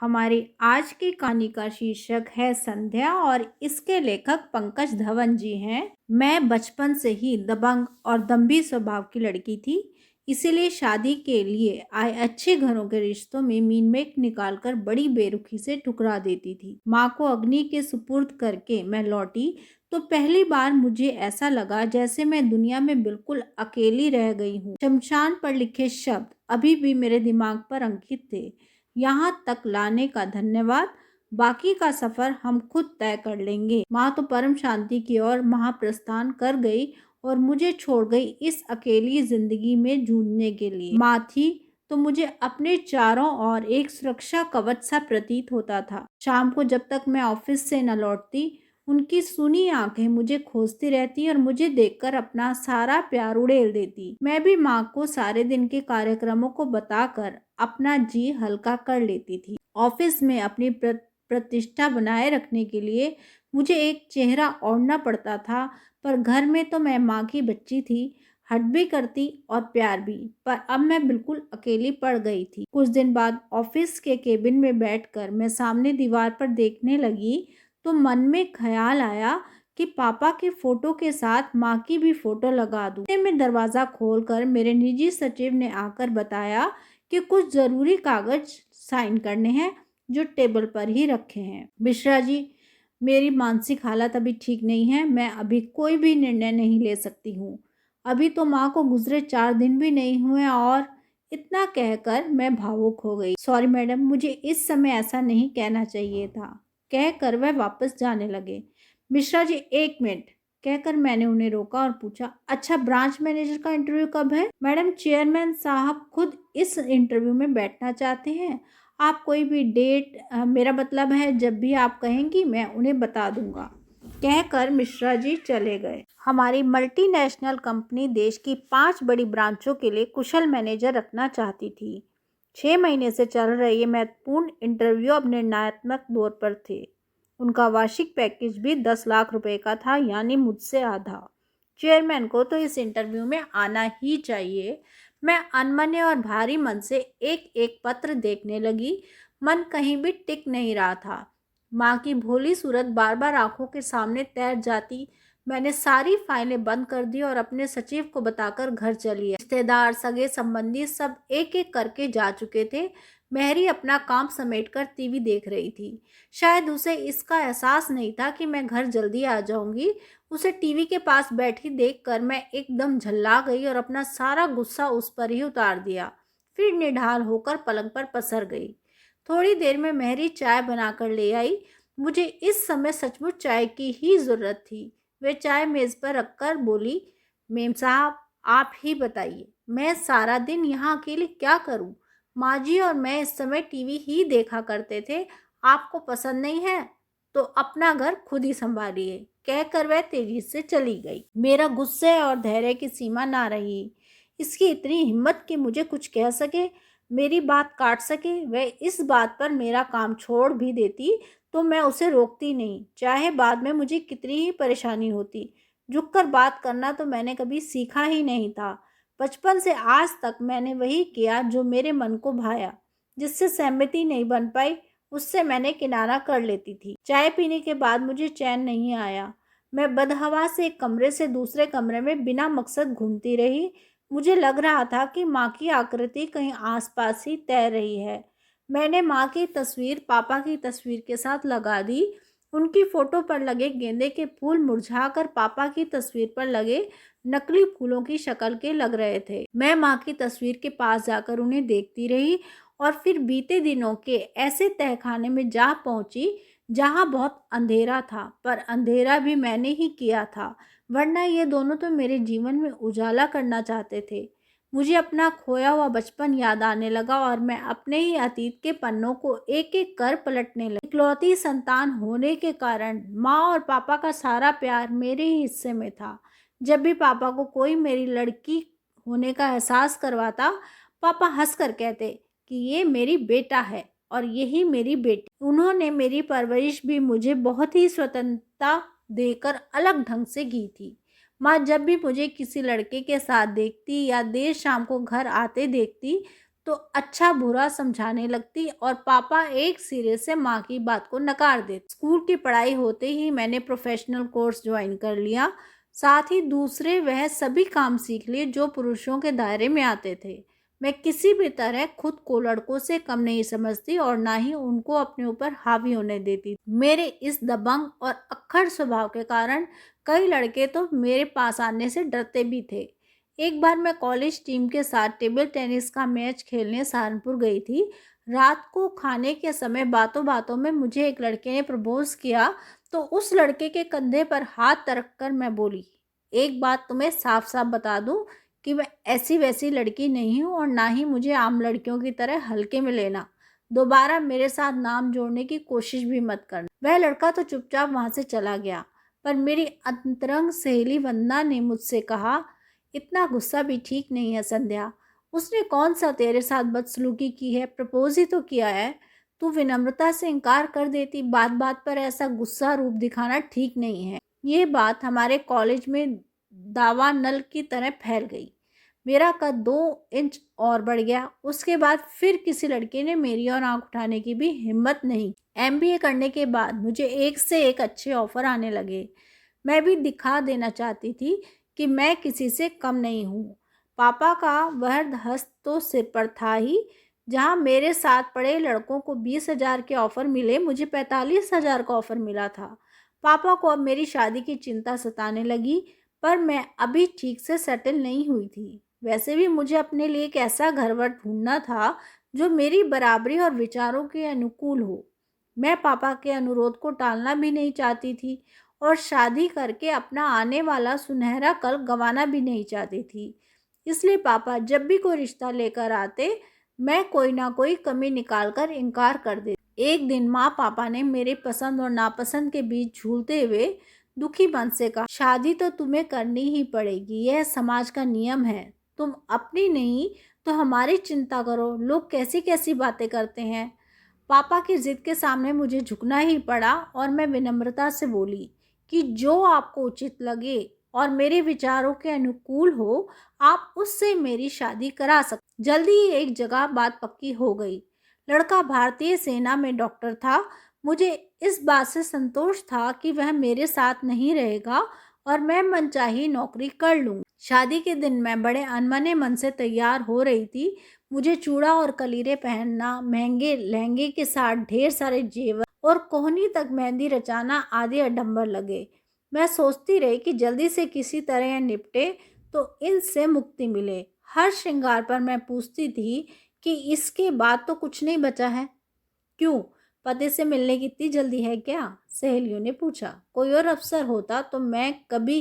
हमारी आज की कहानी का शीर्षक है संध्या और इसके लेखक पंकज धवन जी हैं। मैं बचपन से ही दबंग और दम्भी स्वभाव की लड़की थी, इसीलिए शादी के लिए आए अच्छे घरों के रिश्तों में मीनमेट निकालकर बड़ी बेरुखी से ठुकरा देती थी। माँ को अग्नि के सुपुर्द करके मैं लौटी तो पहली बार मुझे ऐसा लगा जैसे मैं दुनिया में बिल्कुल अकेली रह गई हूँ। शमशान पर लिखे शब्द अभी भी मेरे दिमाग पर अंकित थे। यहाँ तक लाने का धन्यवाद, बाकी का सफर हम खुद तय कर लेंगे। माँ तो परम शांति की ओर महाप्रस्थान कर गई और मुझे छोड़ गई इस अकेली जिंदगी में जूझने के लिए। माँ थी तो मुझे अपने चारों ओर एक सुरक्षा कवच सा प्रतीत होता था। शाम को जब तक मैं ऑफिस से न लौटती, उनकी सुनी आंखें मुझे खोजती रहती और मुझे देखकर अपना सारा प्यार उड़ेल देती। मैं भी माँ को सारे दिन के कार्यक्रमों को बताकर अपना जी हल्का कर लेती थी। ऑफिस में अपनी प्रतिष्ठा बनाए रखने के लिए मुझे एक चेहरा ओढ़ना पड़ता था, पर घर में तो मैं माँ की बच्ची थी, हट भी करती और प्यार भी। पर अब मैं बिल्कुल अकेली पड़ गई थी। कुछ दिन बाद ऑफिस के केबिन में बैठकर मैं सामने दीवार पर देखने लगी तो मन में ख्याल आया कि पापा के फोटो के साथ माँ की भी फोटो लगा दूं। मैं दरवाजा खोलकर मेरे निजी सचिव ने आकर बताया कि कुछ जरूरी कागज साइन करने हैं जो टेबल पर ही रखे हैं। मिश्रा जी, मेरी मानसिक हालत अभी ठीक नहीं है, मैं अभी कोई भी निर्णय नहीं ले सकती हूँ। अभी तो माँ को गुजरे 4 दिन भी नहीं हुए और इतना कहकर मैं भावुक हो गई। सॉरी मैडम, मुझे इस समय ऐसा नहीं कहना चाहिए था, कहकर वह वापस जाने लगे। मिश्रा जी, 1 मिनट, कहकर मैंने उन्हें रोका और पूछा, अच्छा ब्रांच मैनेजर का इंटरव्यू कब है? मैडम, चेयरमैन साहब खुद इस इंटरव्यू में बैठना चाहते हैं। आप कोई भी डेट, मेरा मतलब है जब भी आप कहेंगी मैं उन्हें बता दूंगा, कहकर मिश्रा जी चले गए। हमारी मल्टीनेशनल कंपनी देश की 5 बड़ी ब्रांचों के लिए कुशल मैनेजर रखना चाहती थी। 6 महीने से चल रहे ये महत्वपूर्ण इंटरव्यू अब निर्णयात्मक दौर पर थे। उनका वार्षिक पैकेज भी 10 लाख रुपए का था, यानी मुझसे आधा। चेयरमैन को तो इस इंटरव्यू में आना ही चाहिए। मैं अनमने और भारी मन से एक एक पत्र देखने लगी। मन कहीं भी टिक नहीं रहा था। माँ की भोली सूरत बार बार आंखों के सामने तैर जाती। मैंने सारी फाइलें बंद कर दी और अपने सचिव को बताकर घर चली। रिश्तेदार, सगे संबंधी सब एक एक करके जा चुके थे। मेहरी अपना काम समेटकर टीवी देख रही थी। शायद उसे इसका एहसास नहीं था कि मैं घर जल्दी आ जाऊंगी। उसे टीवी के पास बैठी देखकर मैं एकदम झल्ला गई और अपना सारा गुस्सा उस पर ही उतार दिया। फिर निढाल होकर पलंग पर पसर गई। थोड़ी देर में मेहरी चाय बनाकर ले आई। मुझे इस समय सचमुच चाय की ही जरूरत थी। वे चाय मेज पर रखकर बोली, मेम साहब, आप ही बताइए, मैं सारा दिन यहाँ अकेले क्या करूँ? माँ जी और मैं इस समय टीवी ही देखा करते थे। आपको पसंद नहीं है तो अपना घर खुद ही संभालिए, कहकर वह तेजी से चली गई। मेरा गुस्से और धैर्य की सीमा ना रही। इसकी इतनी हिम्मत कि मुझे कुछ कह सके, मेरी बात काट सके। वह इस बात पर मेरा काम छोड़ भी देती तो मैं उसे रोकती नहीं, चाहे बाद में मुझे कितनी ही परेशानी होती। झुककर बात करना तो मैंने कभी सीखा ही नहीं था। बचपन से आज तक मैंने वही किया जो मेरे मन को भाया। जिससे सहमति नहीं बन पाई उससे मैंने किनारा कर लेती थी। चाय पीने के बाद मुझे चैन नहीं आया। मैं बदहवा से एक कमरे से दूसरे कमरे में बिना मकसद घूमती रही। मुझे लग रहा था कि माँ की आकृति कहीं आसपास ही तैर रही है। मैंने माँ की तस्वीर पापा की तस्वीर के साथ लगा दी। उनकी फोटो पर लगे गेंदे के फूल मुरझाकर पापा की तस्वीर पर लगे नकली फूलों की शक्ल के लग रहे थे। मैं माँ की तस्वीर के पास जाकर उन्हें देखती रही और फिर बीते दिनों के ऐसे तहखाने में जा पहुंची जहाँ बहुत अंधेरा था, पर अंधेरा भी मैंने ही किया था, वरना ये दोनों तो मेरे जीवन में उजाला करना चाहते थे। मुझे अपना खोया हुआ बचपन याद आने लगा और मैं अपने ही अतीत के पन्नों को एक एक कर पलटने लगी। इकलौती संतान होने के कारण माँ और पापा का सारा प्यार मेरे ही हिस्से में था। जब भी पापा को कोई मेरी लड़की होने का एहसास करवाता, पापा हंसकर कहते कि ये मेरी बेटा है और यही मेरी बेटी। उन्होंने मेरी परवरिश भी मुझे बहुत ही स्वतंत्रता देकर अलग ढंग से की थी। माँ जब भी मुझे किसी लड़के के साथ देखती या देर शाम को घर आते देखती तो अच्छा बुरा समझाने लगती और पापा एक सिरे से माँ की बात को नकार देते। स्कूल की पढ़ाई होते ही मैंने प्रोफेशनल कोर्स ज्वाइन कर लिया, साथ ही दूसरे वह सभी काम सीख लिए जो पुरुषों के दायरे में आते थे। मैं किसी भी तरह खुद को लड़कों से कम नहीं समझती और ना ही उनको अपने ऊपर हावी होने देती। मेरे इस दबंग और अक्खड़ स्वभाव के कारण कई लड़के तो मेरे पास आने से डरते भी थे। एक बार मैं कॉलेज टीम के साथ टेबल टेनिस का मैच खेलने सहारनपुर गई थी। रात को खाने के समय बातों बातों में मुझे एक लड़के ने प्रपोज किया, तो उस लड़के के कंधे पर हाथ रख कर मैं बोली, एक बात तुम्हें साफ साफ बता दूं कि मैं ऐसी वैसी लड़की नहीं हूँ और ना ही मुझे आम लड़कियों की तरह हल्के में लेना। दोबारा मेरे साथ नाम जोड़ने की कोशिश भी मत करना। वह लड़का तो चुपचाप वहां से चला गया, पर मेरी अंतरंग सहेली वंदना ने मुझसे कहा, इतना गुस्सा भी ठीक नहीं है संध्या। उसने कौन सा तेरे साथ बदसलूकी की है, प्रपोज ही तो किया है। तू विनम्रता से इनकार कर देती, बात बात पर ऐसा गुस्सा रूप दिखाना ठीक नहीं है। ये बात हमारे कॉलेज में दावा नल की तरह फैल गई। मेरा कद 2 इंच और बढ़ गया। उसके बाद फिर किसी लड़के ने मेरी और आंख उठाने की भी हिम्मत नहीं। एमबीए करने के बाद मुझे एक से एक अच्छे ऑफर आने लगे। मैं भी दिखा देना चाहती थी कि मैं किसी से कम नहीं हूँ। पापा का वह हस्त तो सिर पर था ही। जहाँ मेरे साथ पढ़े लड़कों को 20,000 के ऑफर मिले, मुझे 45,000 का ऑफर मिला था। पापा को अब मेरी शादी की चिंता सताने लगी, पर मैं अभी ठीक से सेटल नहीं हुई थी। वैसे भी मुझे अपने लिए एक ऐसा घरवर ढूंढना था जो मेरी बराबरी और विचारों के अनुकूल हो। मैं पापा के अनुरोध को टालना भी नहीं चाहती थी और शादी करके अपना आने वाला सुनहरा कल गंवाना भी नहीं चाहती थी। इसलिए पापा जब भी कोई रिश्ता लेकर आते, मैं कोई ना कोई कमी निकाल कर इनकार कर देती। एक दिन माँ पापा ने मेरे पसंद और नापसंद के बीच झूलते हुए दुखी मन से कहा, शादी तो तुम्हें करनी ही पड़ेगी, यह समाज का नियम है। तुम अपनी नहीं तो हमारी चिंता करो, लोग कैसी कैसी बातें करते हैं। पापा की जिद के सामने मुझे झुकना ही पड़ा और मैं विनम्रता से बोली कि जो आपको उचित लगे और मेरे विचारों के अनुकूल हो, आप उससे मेरी शादी करा सकते। जल्दी ही एक जगह बात पक्की हो गई। लड़का भारतीय सेना में डॉक्टर था। मुझे इस बात से संतोष था कि वह मेरे साथ नहीं रहेगा और मैं मनचाही नौकरी कर लूँगी। शादी के दिन मैं बड़े अनमने मन से तैयार हो रही थी। मुझे चूड़ा और कलीरे पहनना, महंगे लहंगे के साथ ढेर सारे जेवर और कोहनी तक मेहंदी रचाना आदि आडंबर लगे। मैं सोचती रही कि जल्दी से किसी तरह निपटे तो इनसे मुक्ति मिले। हर श्रृंगार पर मैं पूछती थी कि इसके बाद तो कुछ नहीं बचा है। क्यों, पति से मिलने की इतनी जल्दी है क्या? सहेलियों ने पूछा। कोई और अवसर होता तो मैं कभी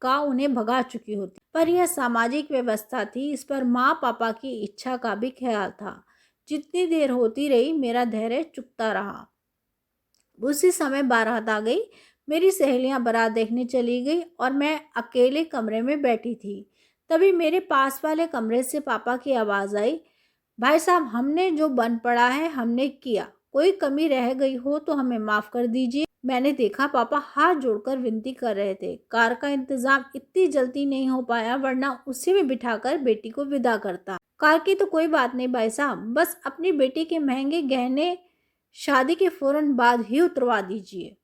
का उन्हें भगा चुकी होती, पर यह सामाजिक व्यवस्था थी, इस पर माँ पापा की इच्छा का भी ख्याल था। जितनी देर होती रही मेरा धैर्य चुकता रहा। उसी समय बारात आ गई। मेरी सहेलियां बारात देखने चली गई और मैं अकेले कमरे में बैठी थी। तभी मेरे पास वाले कमरे से पापा की आवाज़ आई, भाई साहब, हमने जो बन पड़ा है हमने किया, कोई कमी रह गई हो तो हमें माफ़ कर दीजिए। मैंने देखा पापा हाथ जोड़कर विनती कर रहे थे। कार का इंतज़ाम इतनी जल्दी नहीं हो पाया, वरना उसी में बिठाकर बेटी को विदा करता। कार की तो कोई बात नहीं भाई साहब, बस अपनी बेटी के महंगे गहने शादी के फौरन बाद ही उतरवा दीजिए।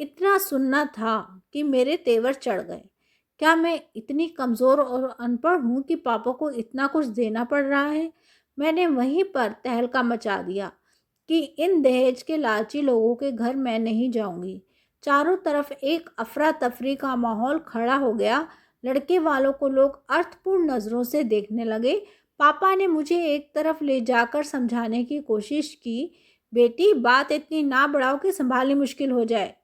इतना सुनना था कि मेरे तेवर चढ़ गए। क्या मैं इतनी कमज़ोर और अनपढ़ हूँ कि पापा को इतना कुछ देना पड़ रहा है? मैंने वहीं पर तहलका मचा दिया कि इन दहेज के लालची लोगों के घर मैं नहीं जाऊंगी। चारों तरफ एक अफरा तफरी का माहौल खड़ा हो गया। लड़के वालों को लोग अर्थपूर्ण नज़रों से देखने लगे। पापा ने मुझे एक तरफ ले जाकर समझाने की कोशिश की, बेटी बात इतनी ना बढ़ाओ कि संभालनी मुश्किल हो जाए।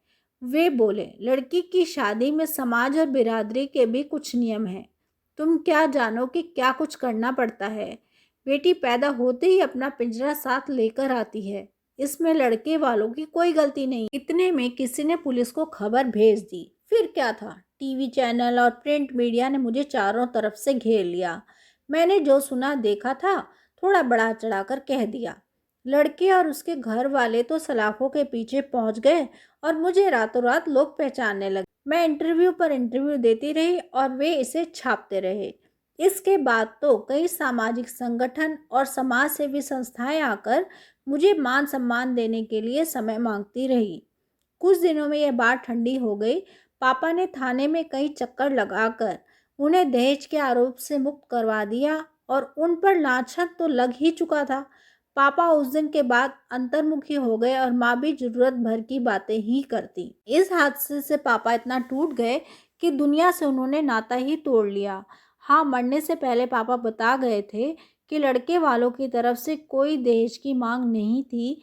वे बोले, लड़की की शादी में समाज और बिरादरी के भी कुछ नियम हैं। तुम क्या जानो कि क्या कुछ करना पड़ता है। बेटी पैदा होते ही अपना पिंजरा साथ लेकर आती है, इसमें लड़के वालों की कोई गलती नहीं। इतने में किसी ने पुलिस को खबर भेज दी। फिर क्या था, टीवी चैनल और प्रिंट मीडिया ने मुझे चारों तरफ से घेर लिया। मैंने जो सुना देखा था थोड़ा बढ़ा चढ़ाकर कह दिया। लड़के और उसके घर वाले तो सलाखों के पीछे पहुंच गए और मुझे रातों रात लोग पहचानने लगे। मैं इंटरव्यू पर इंटरव्यू देती रही और वे इसे छापते रहे। इसके बाद तो कई सामाजिक संगठन और समाज सेवी संस्थाएं आकर मुझे मान सम्मान देने के लिए समय मांगती रही। कुछ दिनों में यह बात ठंडी हो गई। पापा ने थाने में कई चक्कर लगाकर उन्हें दहेज के आरोप से मुक्त करवा दिया और उन पर लांछन तो लग ही चुका था। पापा उस दिन के बाद अंतर्मुखी हो गए और माँ भी जरूरत भर की बातें ही करती। इस हादसे से पापा इतना टूट गए कि दुनिया से उन्होंने नाता ही तोड़ लिया। हाँ, मरने से पहले पापा बता गए थे कि लड़के वालों की तरफ से कोई दहेज की मांग नहीं थी।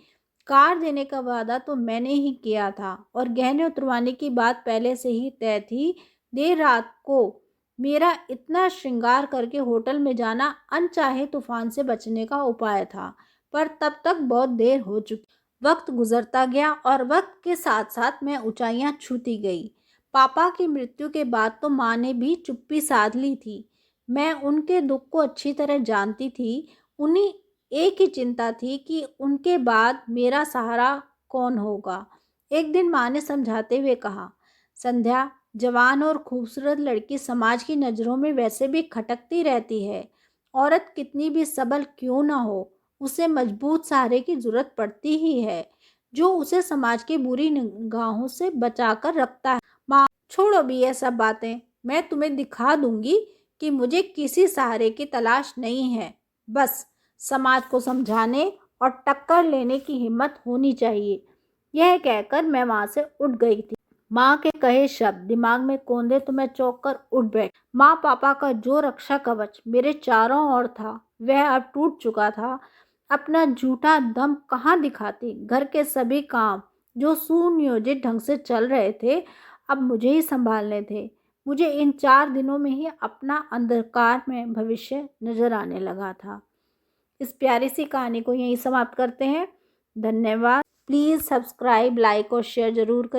कार देने का वादा तो मैंने ही किया था और गहने उतरवाने की बात पहले से ही तय थी। देर रात को मेरा इतना श्रृंगार करके होटल में जाना अनचाहे तूफान से बचने का उपाय था, पर तब तक बहुत देर हो चुकी। वक्त गुजरता गया और वक्त के साथ साथ मैं ऊंचाइयां छूती गई। पापा की मृत्यु के बाद तो माँ ने भी चुप्पी साध ली थी। मैं उनके दुख को अच्छी तरह जानती थी। उन्हीं एक ही चिंता थी कि उनके बाद मेरा सहारा कौन होगा। एक दिन माँ ने समझाते हुए कहा, संध्या, जवान और खूबसूरत लड़की समाज की नज़रों में वैसे भी खटकती रहती है। औरत कितनी भी सबल क्यों ना हो, उसे मजबूत सहारे की जरूरत पड़ती ही है, जो उसे समाज की बुरी निगाहों से बचाकर रखता है। माँ, छोड़ो भी ये सब बातें। मैं तुम्हें दिखा दूंगी कि मुझे किसी सहारे की तलाश नहीं है। बस समाज को समझाने और टक्कर लेने की हिम्मत होनी चाहिए। यह कहकर मैं वहां से उठ गई थी। माँ के कहे शब्द दिमाग में कौंधे तो मैं चौंक कर उठ बैठ। माँ पापा का जो रक्षा कवच मेरे चारों ओर था, वह अब टूट चुका था। अपना झूठा दम कहाँ दिखाती। घर के सभी काम जो सुनियोजित ढंग से चल रहे थे, अब मुझे ही संभालने थे। मुझे इन 4 दिनों में ही अपना अंधकार में भविष्य नजर आने लगा था। इस प्यारी सी कहानी को यहीं समाप्त करते हैं। धन्यवाद। प्लीज़ सब्सक्राइब, लाइक और शेयर जरूर करें।